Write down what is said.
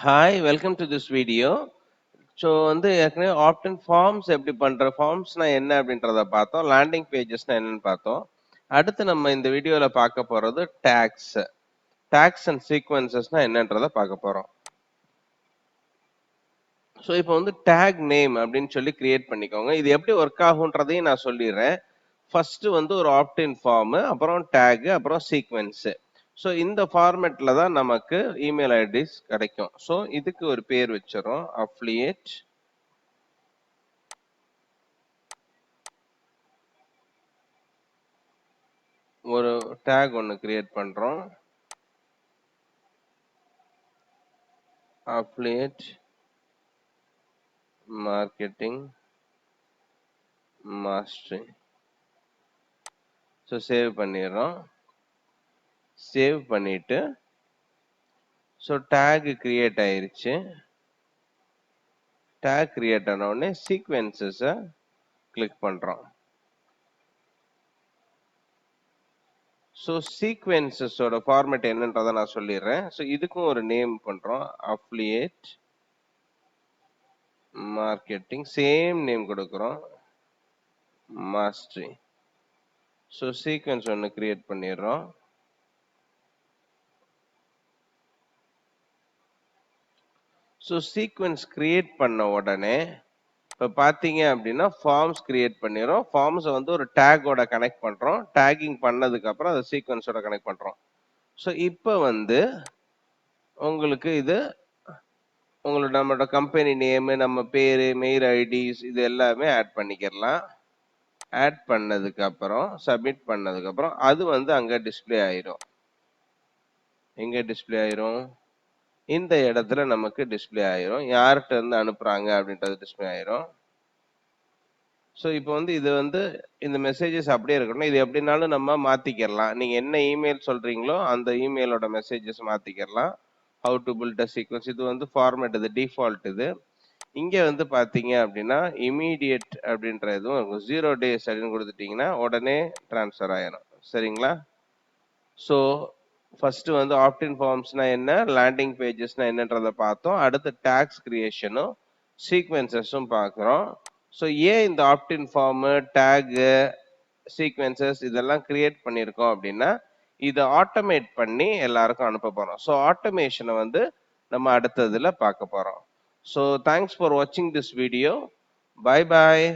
Hi, welcome to this video. So ஏற்கனவே option forms எப்படி ஃபார்ம்ஸ்னா என்ன அப்படின்றத பார்த்தோம். லேண்டிங் பேஜஸ்னா என்னன்னு பார்த்தோம். அடுத்து நம்ம இந்த வீடியோவில் பார்க்க போகிறது டேக்ஸ் அண்ட் சீக்வன்சஸ்னா என்னன்றதை பார்க்க போகிறோம். ஸோ இப்போ டேக் நேம் அப்படின்னு சொல்லி கிரியேட் பண்ணிக்கோங்க. இது எப்படி ஒர்க் ஆகுன்றதையும் நான் சொல்லிடுறேன். ஃபர்ஸ்ட் ஒரு ஆப்டின் ஃபார்ம், அப்புறம் டேக், அப்புறம் சீக்வன்ஸ். ஸோ இந்த ஃபார்மேட்ல தான் நமக்கு இமெயில் ஐடிஸ் கிடைக்கும். ஸோ இதுக்கு ஒரு பேர் வச்சிடும், அஃபிலியேட். ஒரு டேக் ஒன்று கிரியேட் பண்றோம், affiliate marketing mastery. So save பண்ணிடுறோம். சேவ் பண்ணிட்டு ஸோ டேக் கிரியேட் ஆயிருச்சு. டேக் கிரியேட் ஆன உடனே சீக்வென்சஸை கிளிக் பண்றோம். ஸோ சீக்வென்சஸோட ஃபார்மேட் என்னன்றதை நான் சொல்லிடுறேன். ஸோ இதுக்கும் ஒரு நேம் பண்றோம், அஃபிலியேட் மார்க்கெட்டிங். சேம் நேம் கொடுக்குறோம், மாஸ்டரி. ஸோ சீக்வென்ஸ் ஒன்று கிரியேட் பண்ணிடுறோம். ஸோ சீக்வென்ஸ் கிரியேட் பண்ண உடனே இப்போ பார்த்தீங்க அப்படின்னா ஃபார்ம்ஸ் கிரியேட் பண்ணிடுறோம். ஃபார்ம்ஸை ஒரு டேக்கோட கனெக்ட் பண்ணுறோம். டேக்கிங் பண்ணதுக்கு அப்புறம் அதை சீக்வென்ஸோட கனெக்ட் பண்ணுறோம். ஸோ இப்போ உங்களுக்கு இது நம்மளோட கம்பெனி நேமு, நம்ம பேரு, மெயில் ஐடிஸ் இது எல்லாமே ஆட் பண்ணிக்கிறலாம். ஆட் பண்ணதுக்கு அப்புறம் சப்மிட் பண்ணதுக்கு அப்புறம் அது அங்க டிஸ்ப்ளே ஆயிரும். எங்க டிஸ்ப்ளே ஆயிரும்? இந்த இடத்துல நமக்கு டிஸ்ப்ளே ஆயிரும். யார்கிட்ட இருந்து அனுப்புறாங்க அப்படின்றது டிஸ்ப்ளே ஆயிரும். ஸோ இப்போ இது இந்த மெசேஜஸ் அப்படியே இருக்கணும். இது எப்படினாலும் நம்ம மாத்திக்கிறலாம். நீங்க என்ன இமெயில் சொல்றீங்களோ அந்த இமெயிலோட மெசேஜஸ் மாத்திக்கிறலாம். How to build a sequence. இது ஃபார்மேட், இது டிஃபால்ட். இது இங்க பாத்தீங்க அப்படின்னா இமீடியட் அப்படின்ற இதுவும் இருக்கும். 0 days அப்படின்னு கொடுத்துட்டீங்கன்னா உடனே டிரான்ஸ்ஃபர் ஆயிரும். சரிங்களா? ஸோ ஃபர்ஸ்ட் ஆப்டின் ஃபார்ம்ஸ்னா என்ன, லேண்டிங் பேஜஸ்னா என்னன்றதை பார்த்தோம். அடுத்து டேக்ஸ் கிரியேஷனும் சீக்வென்சஸும் பார்க்குறோம். ஸோ ஏன் இந்த ஆப்டின் ஃபார்மு, டேகு, சீக்வென்சஸ் இதெல்லாம் கிரியேட் பண்ணியிருக்கோம் அப்படின்னா இதை ஆட்டோமேட் பண்ணி எல்லாருக்கும் அனுப்ப போறோம். ஸோ ஆட்டோமேஷனை நம்ம அடுத்ததுல பார்க்க போறோம். ஸோ தேங்க்ஸ் ஃபார் வாட்சிங் திஸ் வீடியோ. Bye bye.